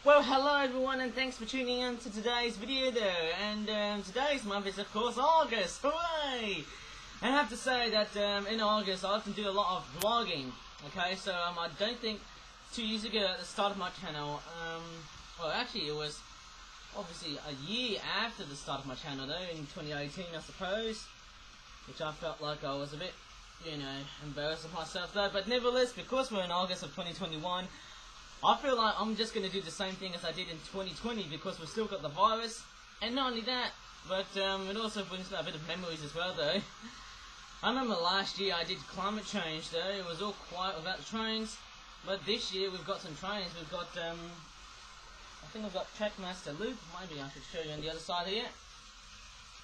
Well, hello everyone, and thanks for tuning in to today's video there. And today's month is of course August. Hooray! And I have to say that in August I often do a lot of vlogging. Okay, so I don't think 2 years ago at the start of my channel, well actually it was obviously a year after the start of my channel though, in 2018 I suppose, which I felt like I was a bit, you know, embarrassed of myself though. But nevertheless, because we're in August of 2021, I feel like I'm just going to do the same thing as I did in 2020 because we've still got the virus. And not only that, but it also brings back a bit of memories as well though. I remember last year I did climate change though, it was all quiet without the trains. But this year we've got some trains, we've got, I think we've got Trackmaster Loop, maybe I should show you on the other side here.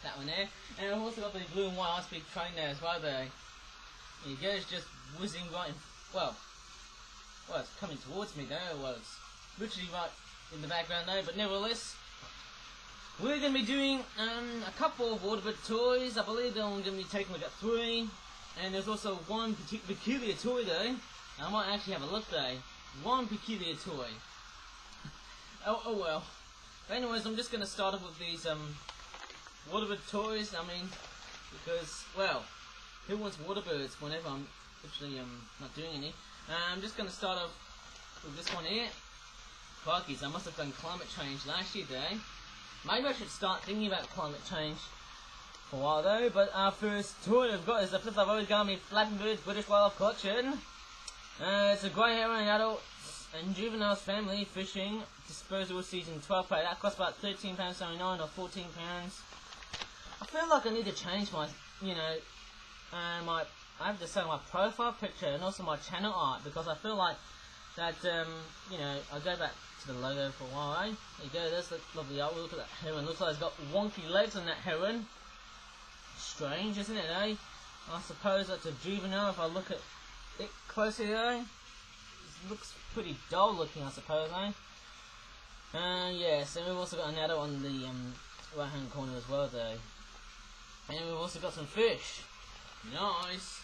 That one there. And we've also got the blue and white high-speed train there as well though. There you go, it's just whizzing right in, well, it's coming towards me though, well it's literally right in the background though, but nevertheless, we're going to be doing a couple of waterbird toys. I believe they're only going to be taking a look at 3, and there's also one peculiar toy though. I might actually have a look though. One peculiar toy. oh well. But anyways, I'm just going to start off with these waterbird toys, I mean, because, well, who wants waterbirds whenever I'm actually not doing any? I'm just going to start off with this one here. Crikey's, I must have done climate change last year though. Maybe I should start thinking about climate change for a while though. But our first toy we've got is the Flap Origami Flapping Birds British Wildlife Collection. It's a grey heron adult and juveniles family fishing dispersal season 12 pack. That costs about £13.79 or £14. I feel like I need to change my, you know, I have to say my profile picture and also my channel art, because I feel like that, you know, I'll go back to the logo for a while, eh? There you go, there's the lovely art. Look at that heron, looks like it's got wonky legs on that heron. Strange, isn't it, eh? I suppose that's a juvenile if I look at it closely, eh? It looks pretty dull looking, I suppose, eh? Yeah, so we've also got an adult on the right hand corner as well, though. And we've also got some fish. Nice.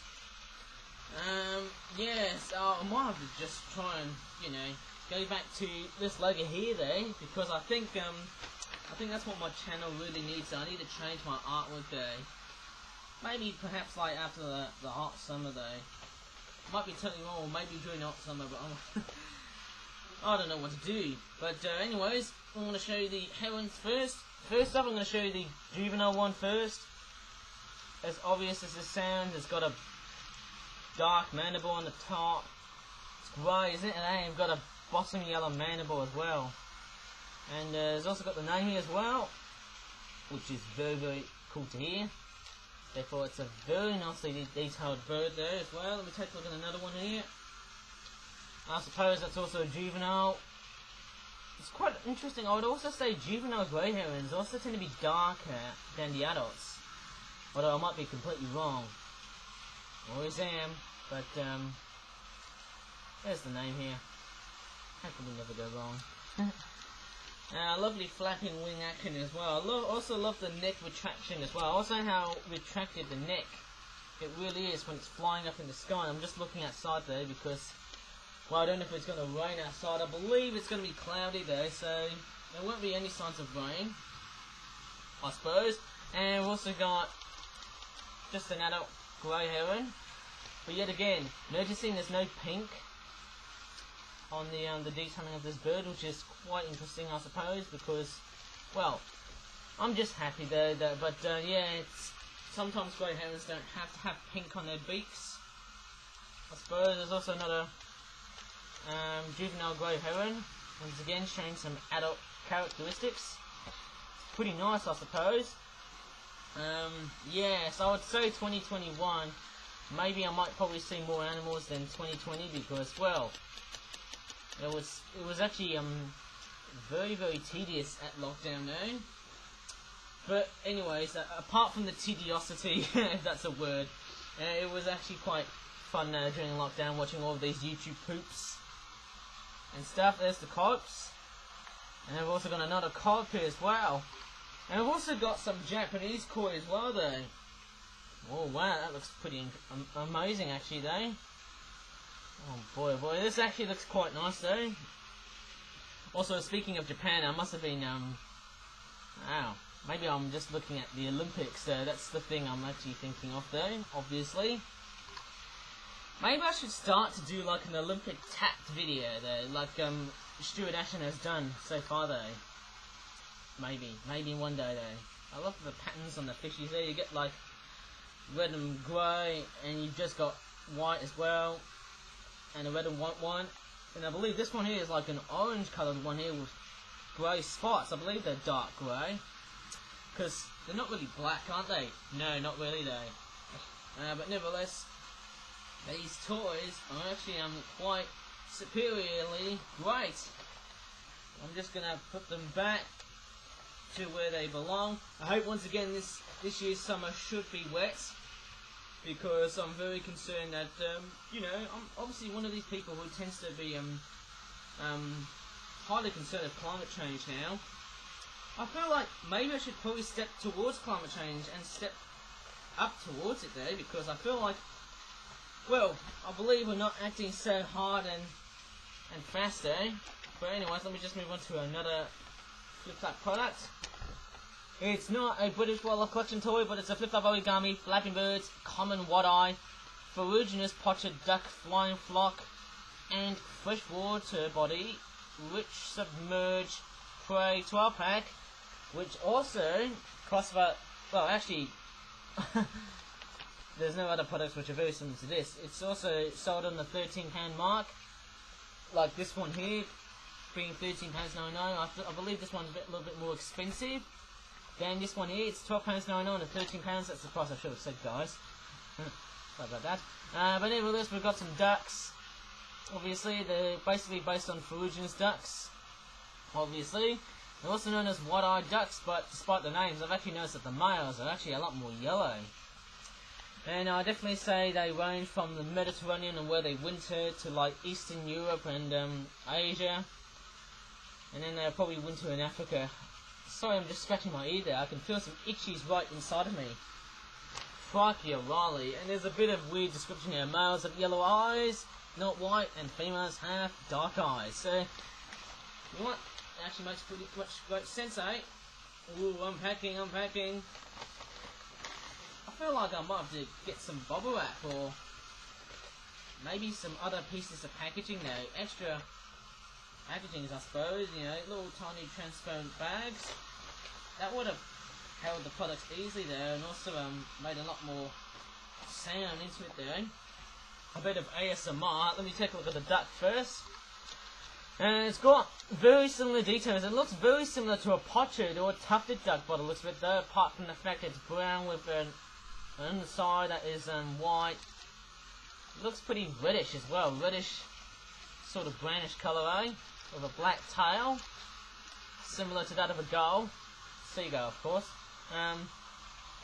Yes, I might have to just try and, you know, go back to this logo here though, because I think that's what my channel really needs. So I need to change my artwork though. Maybe perhaps like after the hot summer though. Might be totally wrong, or maybe during hot summer, but I don't know what to do. But anyways, I'm going to show you the herons first. First up, I'm going to show you the juvenile one first. As obvious as it sounds, it's got a dark mandible on the top. It's grey, isn't it? And they've got a bossing yellow mandible as well. And it's also got the name here as well, which is very, very cool to hear. Therefore, it's a very nicely detailed bird there as well. Let me take a look at another one here. I suppose that's also a juvenile. It's quite interesting. I would also say juvenile grey herons also tend to be darker than the adults. Although I might be completely wrong. Always am, but there's the name here. How can we never go wrong? Lovely flapping wing action as well. I also love the neck retraction as well. Also how retracted the neck it really is when it's flying up in the sky. I'm just looking outside though because, well, I don't know if it's going to rain outside. I believe it's going to be cloudy though, so there won't be any signs of rain, I suppose. And we've also got just an adult grey heron. But yet again, noticing there's no pink on the detailing of this bird, which is quite interesting, I suppose, because, well, I'm just happy though. But yeah, it's sometimes grey herons don't have to have pink on their beaks. I suppose there's also another juvenile grey heron, once again showing some adult characteristics. It's pretty nice, I suppose. Yeah, so I would say 2021, maybe I might probably see more animals than 2020 because, well, it was actually very, very tedious at lockdown though. But anyways, apart from the tediosity, if that's a word, it was actually quite fun during lockdown watching all of these YouTube poops and stuff. There's the corpse, and I've also got another corp here as well. And I've also got some Japanese koi as well though. Oh wow, that looks pretty amazing actually though. Oh boy, this actually looks quite nice though. Also, speaking of Japan, I must have been, wow, maybe I'm just looking at the Olympics, that's the thing I'm actually thinking of though, obviously. Maybe I should start to do like an Olympic tapped video though, like Stuart Ashton has done so far though. Maybe one day though. I love the patterns on the fishies there. You get like red and grey, and you've just got white as well, and a red and white one. And I believe this one here is like an orange coloured one here with grey spots. I believe they're dark grey, because they're not really black, aren't they? No, not really though. But nevertheless, these toys are actually quite superiorly great. I'm just gonna put them back to where they belong. I hope once again this year's summer should be wet, because I'm very concerned that you know, I'm obviously one of these people who tends to be highly concerned with climate change now. I feel like maybe I should probably step towards climate change and step up towards it though, because I feel like, well, I believe we're not acting so hard and fast eh? But anyways, let me just move on to another flip-flap product. It's not a British wildlife collection toy, but it's a flip-flap origami, flapping birds, common wad-eye, Ferruginous Pochard duck flying flock, and freshwater-body, rich submerged prey 12-pack, which also costs about, well actually, there's no other products which are very similar to this. It's also sold on the £13 mark, like this one here, being £13.99. I believe this one's a little bit more expensive than this one here. It's £12.99 and £13. That's the price I should have said, guys. Sorry about that. But nevertheless, we've got some ducks. Obviously, they're basically based on Ferruginous ducks. Obviously, they're also known as wide-eyed ducks, but despite the names, I've actually noticed that the males are actually a lot more yellow. And I definitely say they range from the Mediterranean and where they winter to like Eastern Europe and Asia. And then they'll probably winter in Africa. Sorry, I'm just scratching my ear there. I can feel some itchies right inside of me. Crikey O'Reilly. And there's a bit of weird description here. Males have yellow eyes, not white, and females have dark eyes. So, you know what? It actually makes pretty much great sense, eh? Ooh, unpacking. I feel like I might have to get some bubble wrap or maybe some other pieces of packaging though. Extra packaging, I suppose, you know, little tiny transparent bags. That would have held the products easily there, and also made a lot more sound into it there. A bit of ASMR. Let me take a look at the duck first. And it's got very similar details. It looks very similar to a Pochard or a tufted duck by the looks of it though, apart from the fact it's brown with an underside that is white. It looks pretty reddish as well. Reddish, sort of brownish colour, eh? With a black tail, similar to that of a gull. Seagull, of course.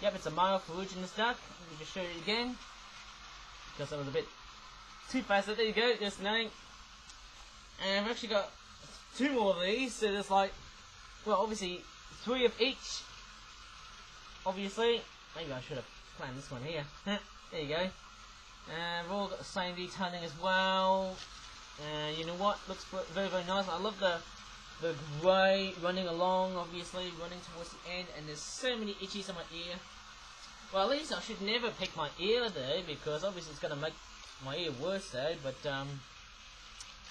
Yep, it's a male Ferruginous duck. Let me just show you again, because that was a bit too fast. There you go, there's the name. And I've actually got 2 more of these, so there's like, well, obviously 3 of each. Obviously, maybe I should have planned this one here. There you go. And we've all got the same detailing as well. You know what? Looks very, very nice. I love the grey running along, obviously, running towards the end, and there's so many itchies on my ear. Well, at least I should never pick my ear though, because obviously it's going to make my ear worse though, but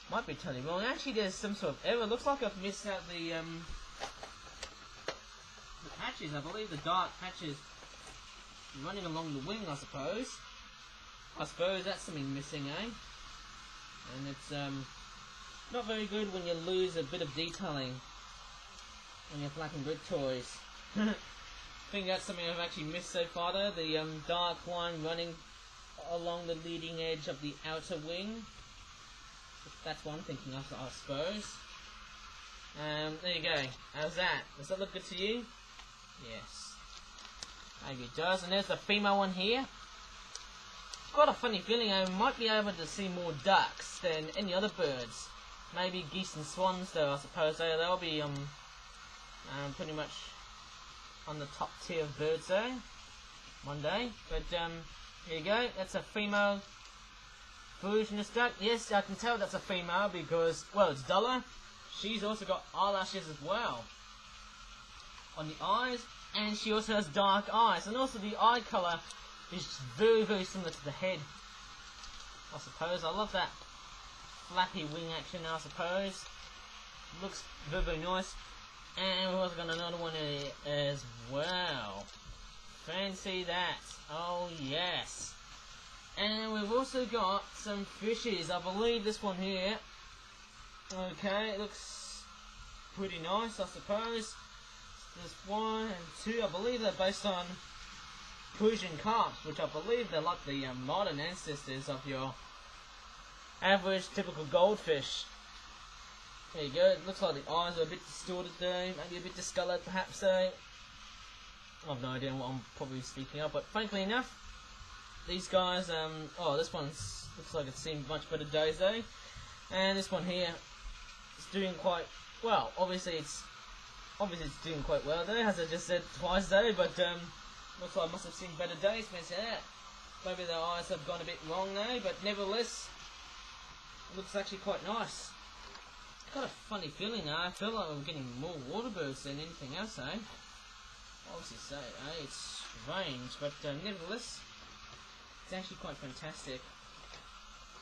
might be totally wrong. Actually, there's some sort of error. Looks like I've missed out the patches. I believe the dark patches running along the wing, I suppose. I suppose that's something missing, eh? And it's not very good when you lose a bit of detailing when you're flapping bird toys. I think that's something I've actually missed so far though, the dark line running along the leading edge of the outer wing. That's what I'm thinking of, I suppose. There you go. How's that? Does that look good to you? Yes. Maybe it does. And there's the female one here. Got a funny feeling I might be able to see more ducks than any other birds. Maybe geese and swans though, I suppose. They'll be pretty much on the top tier of birds though, one day. But here you go, that's a female Ferruginous duck. Yes, I can tell that's a female because, well, it's duller. she's also got eyelashes as well on the eyes, and she also has dark eyes, and also the eye colour is very, very similar to the head, I suppose. I love that flappy wing action, I suppose. Looks very, very nice. And we've also got another one here as well. Fancy that. Oh yes. And we've also got some fishes. I believe this one here. Okay, it looks pretty nice, I suppose. There's 1 and 2. I believe they're based on Persian carps, which I believe they're like the modern ancestors of your average typical goldfish. There you go. It looks like the eyes are a bit distorted there, maybe a bit discoloured perhaps though. I have no idea what I'm probably speaking of, but frankly enough, these guys, oh, this one looks like it's seen much better days though, and this one here is doing quite well. Obviously it's doing quite well there, as I just said twice though, but looks like I must have seen better days, fancy that. Maybe their eyes have gone a bit wrong though, but nevertheless, it looks actually quite nice. I've got a funny feeling now. I feel like I'm getting more water birds than anything else, eh? Obviously so, eh? It's strange, but nevertheless, it's actually quite fantastic.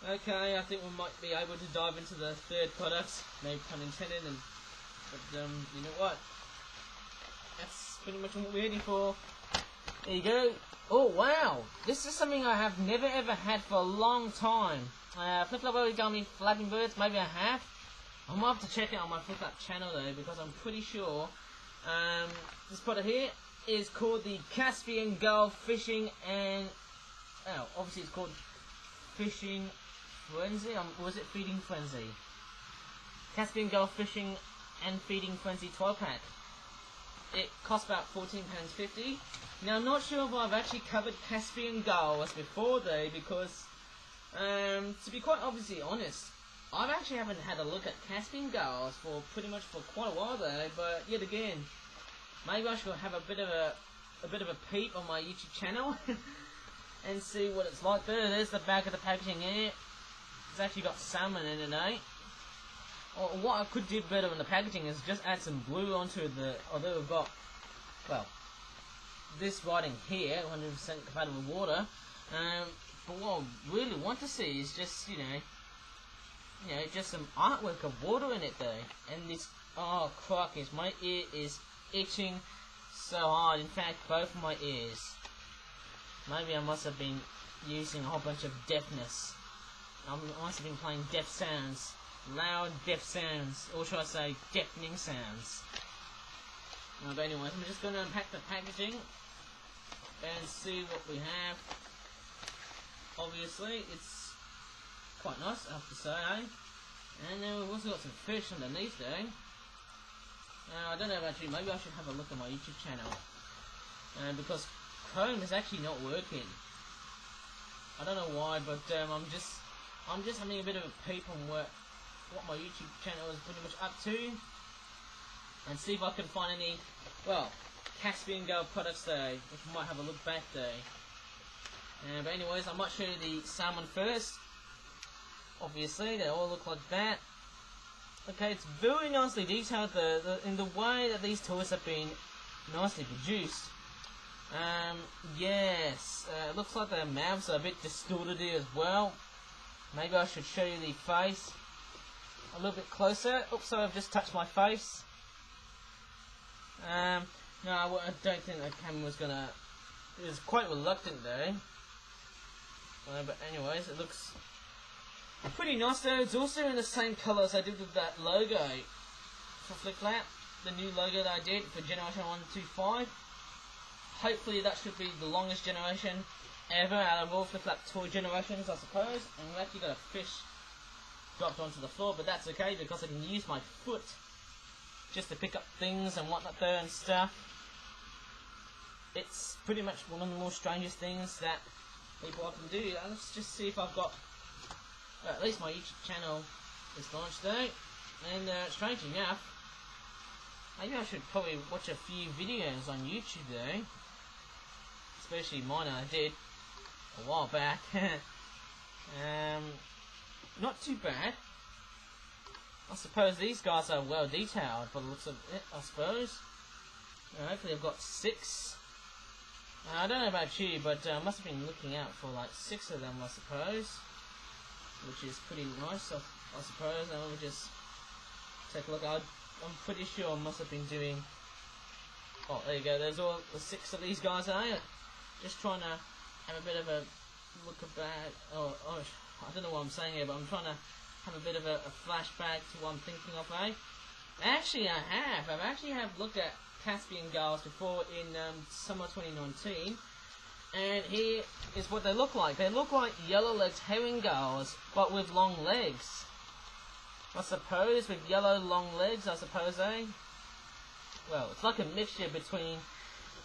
Okay, I think we might be able to dive into the third product, no pun intended, but you know what? That's pretty much what we're waiting for. There you go. Oh wow! This is something I have never ever had for a long time. Flip Origami flapping birds, maybe I have. I might have to check it on my Flip channel though, because I'm pretty sure this product here is called the Caspian Gull Fishing and obviously it's called Fishing Frenzy. Was it Feeding Frenzy? Caspian Gull Fishing and Feeding Frenzy 12 pack. It costs about £14.50. Now I'm not sure if I've actually covered Caspian Gulls before though, because to be quite obviously honest, I actually haven't had a look at Caspian Gulls for pretty much for quite a while though, but yet again, maybe I should have a bit of a peep on my YouTube channel and see what it's like there. There's the back of the packaging here. It's actually got salmon in it, eh? Or what I could do better in the packaging is just add some blue onto the, although we've got, well, this writing here, 100% compatible with water, but what I really want to see is just, you know, just some artwork of water in it though. And this, oh crikey, my ear is itching so hard. In fact, both of my ears. Maybe I must have been using a whole bunch of deafness. I must have been playing deaf sounds. Loud deaf sounds. Or should I say, deafening sounds. But anyways, I'm just going to unpack the packaging and see what we have. Obviously, it's quite nice, I have to say, eh? And then we've also got some fish underneath there. I don't know actually, maybe I should have a look at my YouTube channel. Because Chrome is actually not working. I don't know why, but I'm just having a bit of a peep on what my YouTube channel is pretty much up to. And see if I can find any, well, Caspian Gull products there, which I might have a look back there. But anyways, I might show you the salmon first. Obviously, they all look like that. Okay, it's very nicely detailed in the way that these toys have been nicely produced. Yes, it looks like their mouths are a bit distorted here as well. Maybe I should show you the face a little bit closer. Oops, sorry, I've just touched my face. No, I don't think the camera was gonna. It was quite reluctant though. But anyways, it looks pretty nice though. It's also in the same colour as I did with that logo for Flip Flap, the new logo that I did for Generation 125. Hopefully that should be the longest generation ever out of all Flip Flap toy generations, I suppose. And we've actually got a fish dropped onto the floor, but that's okay because I can use my foot just to pick up things and whatnot there and stuff. It's pretty much one of the more strangest things that people often do. Let's just see if I've got, at least my YouTube channel is launched though. And strange enough, maybe I should probably watch a few videos on YouTube though. Especially mine I did a while back. Not too bad. I suppose these guys are well detailed by the looks of it, I suppose. Hopefully I've got 6. I don't know about you, but I must have been looking out for like 6 of them, I suppose. Which is pretty nice, I suppose. And we'll just take a look. I'm pretty sure I must have been doing... Oh, there you go. There's all the 6 of these guys, eh? Just trying to have a bit of a look about... Oh, I don't know what I'm saying here, but I'm trying to have a bit of a flashback to what I'm thinking of, eh? Actually, I've actually looked at Caspian gulls before in summer 2019, and here is what they look like. They look like yellow-legged herring gulls, but with long legs. I suppose, with yellow long legs, I suppose, eh? Well, it's like a mixture between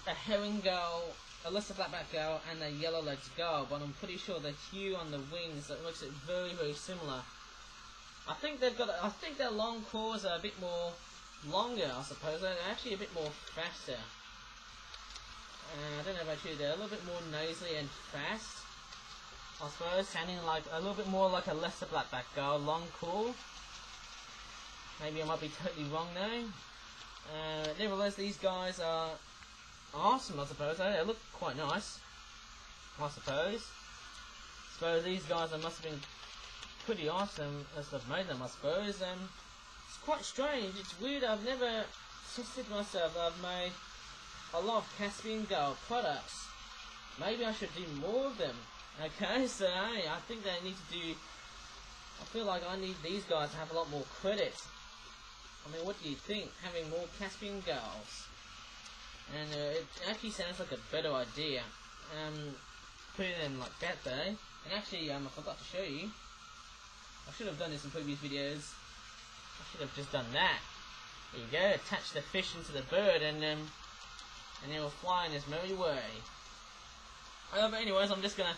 a herring gull, a lesser blackback gull, and a yellow-legged gull, but I'm pretty sure the hue on the wings that makes it very, very similar. I think their long claws are a bit more longer, I suppose. They're actually a bit more faster. I don't know about you, they're a little bit more nasally and fast, I suppose, sounding like a little bit more like a lesser blackback gull, long claw. Maybe I might be totally wrong though. Nevertheless, these guys are awesome, I suppose. They look quite nice, I suppose. These guys must have been pretty awesome as they've made them, I suppose. It's quite strange, it's weird, I've never tested myself. I've made a lot of Caspian gull products. Maybe I should do more of them. Okay, so hey, I think they need to do... I feel like I need these guys to have a lot more credit. I mean, what do you think? Having more Caspian gulls? And it actually sounds like a better idea. Putting them like that though. And actually, I forgot to show you. I should have done this in previous videos. I should have just done that. There you go, attach the fish into the bird and it will fly in its merry way. But anyways, I'm just gonna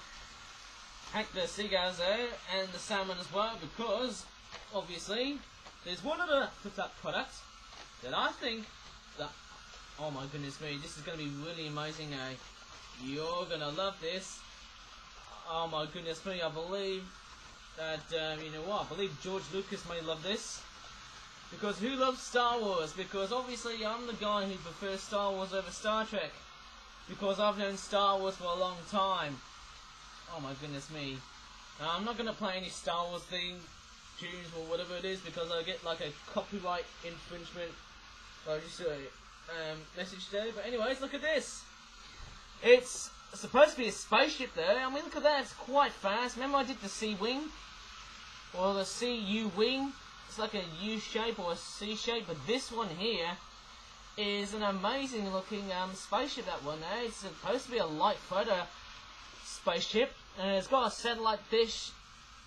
hack the seagulls though, and the salmon as well, because obviously there's one other product that I think that, oh my goodness me, this is gonna be really amazing, eh? You're gonna love this. Oh my goodness me, I believe that, you know what, I believe George Lucas may love this. Because who loves Star Wars? Because obviously I'm the guy who prefers Star Wars over Star Trek. Because I've known Star Wars for a long time. Oh my goodness me. I'm not going to play any Star Wars theme tunes or whatever it is, because I get like a copyright infringement message there. But anyways, look at this. It's supposed to be a spaceship there. I mean, look at that, it's quite fast. Remember I did the C wing? Or the CU wing? It's like a U shape or a C shape, but this one here is an amazing looking spaceship, that one there. It's supposed to be a light fighter spaceship, and it's got a satellite dish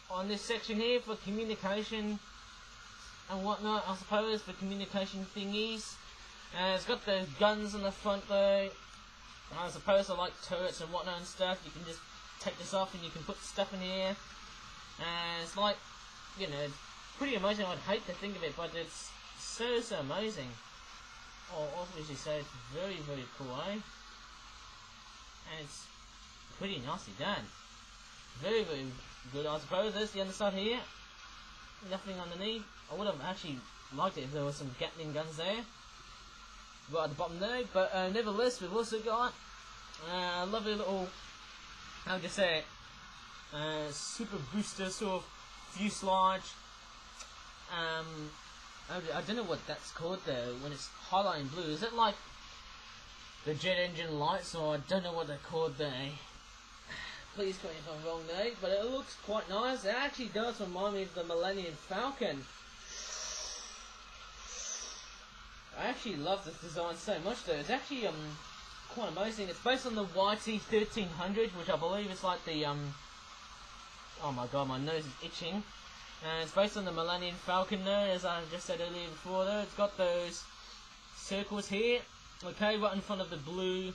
on this section here for communication and whatnot, I suppose, for communication thingies. And it's got the guns on the front though. I suppose they're like turrets and whatnot and stuff. You can just take this off and you can put stuff in here. And it's like, you know, pretty amazing. I'd hate to think of it, but it's so amazing. Oh, obviously, so it's very, very cool, eh? And it's pretty nicely done. Very, very good, I suppose. There's the underside here. Nothing underneath. I would have actually liked it if there was some Gatling guns there, right at the bottom there. But nevertheless, we've also got a lovely little, how would you say it, super booster sort of fuselage. I don't know what that's called though, when it's highlighted in blue. Is it like the jet engine lights, or I don't know what they're called there. Please correct me if I'm wrong there, but it looks quite nice. It actually does remind me of the Millennium Falcon. I actually love this design so much though. It's actually quite amazing. It's based on the YT-1300, which I believe is like the oh my god, my nose is itching. And it's based on the Millennium Falcon there, as I just said earlier before there. It's got those circles here, okay, right in front of the blue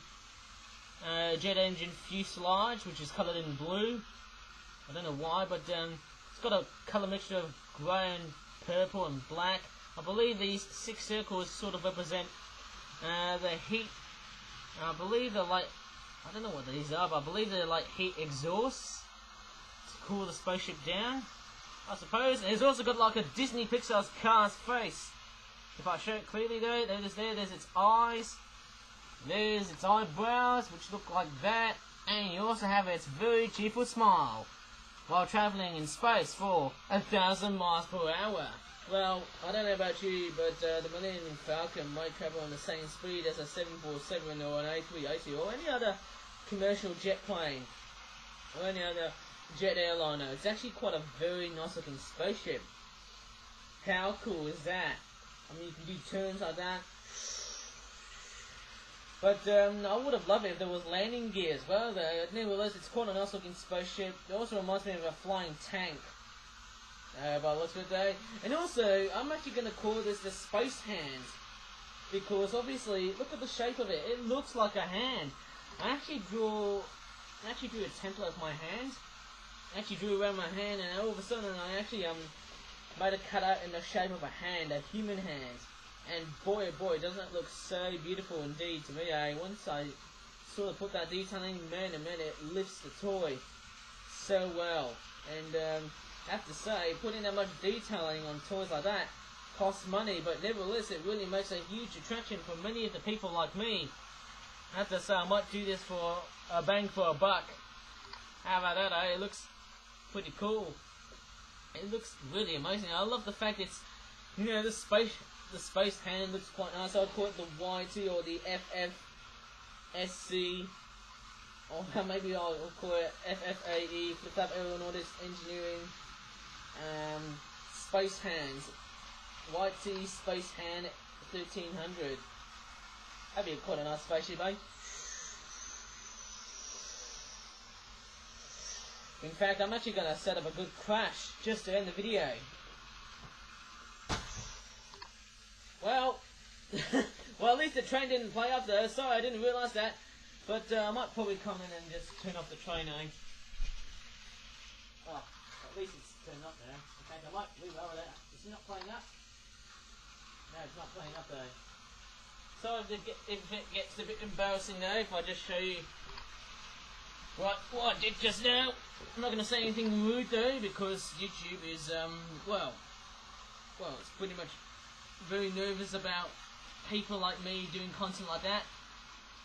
jet engine fuselage, which is coloured in blue. I don't know why, but it's got a colour mixture of grey and purple and black. I believe these 6 circles sort of represent the heat. I believe they're like, I don't know what these are, but I believe they're like heat exhausts to cool the spaceship down. I suppose. And it's also got like a Disney Pixar's car's face. If I show it clearly though, there's its eyes. There's its eyebrows, which look like that. And you also have its very cheerful smile while travelling in space for 1,000 miles per hour. Well, I don't know about you, but the Millennium Falcon might travel on the same speed as a 747 or an A380 or any other commercial jet plane or any other jet airliner. It's actually quite a very nice looking spaceship. How cool is that? I mean, you can do turns like that. But I would have loved it if there was landing gear as well though. Nevertheless, it's quite a nice looking spaceship. It also reminds me of a flying tank. By the looks of it though. And also, I'm actually going to call this the space hand. Because obviously, look at the shape of it. It looks like a hand. I actually drew a template of my hand. I actually drew around my hand, and all of a sudden I actually made a cutout in the shape of a hand, a human hand. And boy oh boy, doesn't it look so beautiful indeed to me, eh? Once I sort of put that detailing, man, it lifts the toy so well. And I have to say, putting that much detailing on toys like that costs money, but nevertheless it really makes a huge attraction for many of the people like me. I have to say, I might do this for a bang for a buck. How about that, eh? It looks pretty cool. It looks really amazing. I love the fact it's, you know, the space hand looks quite nice. I'd call it the YT or the FFSC, or maybe I'll call it FFAE, Flap Engineering, Space Hands, YT Space Hand 1300. That'd be quite a nice spaceship, eh? In fact, I'm actually going to set up a good crash just to end the video. Well, well, at least the train didn't play up though. Sorry, I didn't realise that. But I might probably come in and just turn off the train, eh? Oh, at least it's turned up there. In fact, I might re-lower that. Is it not playing up? No, it's not playing up though. So if it gets a bit embarrassing though, if I just show you what I did just now. I'm not going to say anything rude though, because YouTube is, well, it's pretty much very nervous about people like me doing content like that,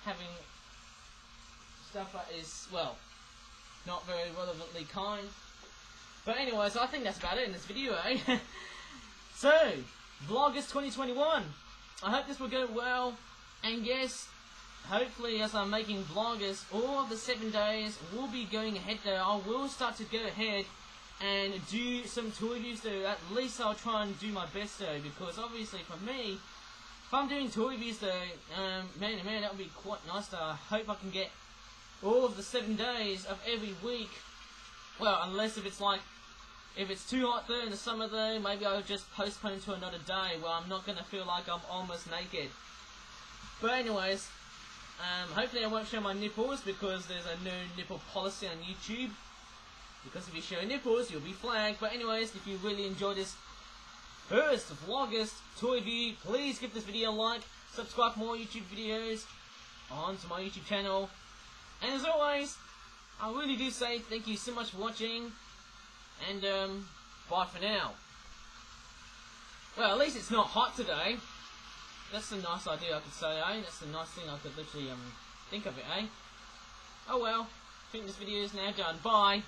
having stuff that is, well, not very relevantly kind. But anyways, I think that's about it in this video, eh? So, VLOGUST 2021. I hope this will go well, and yes, hopefully as I'm making VLOGUST, all of the 7 days will be going ahead though. I will start to go ahead and do some tour reviews though. At least I'll try and do my best though, because obviously for me, if I'm doing tour reviews though, man, that would be quite nice though. I hope I can get all of the 7 days of every week. Well, unless if it's too hot though in the summer though, maybe I'll just postpone to another day where I'm not going to feel like I'm almost naked. But anyways, hopefully I won't show my nipples, because there's a no nipple policy on YouTube. Because if you show nipples, you'll be flagged. But anyways, if you really enjoyed this first VLOGUST tour review, please give this video a like, subscribe for more YouTube videos onto my YouTube channel. And as always, I really do say thank you so much for watching, and bye for now. Well, at least it's not hot today. That's a nice idea I could say, eh? That's a nice thing I could literally think of it, eh? Oh well, I think this video is now done. Bye!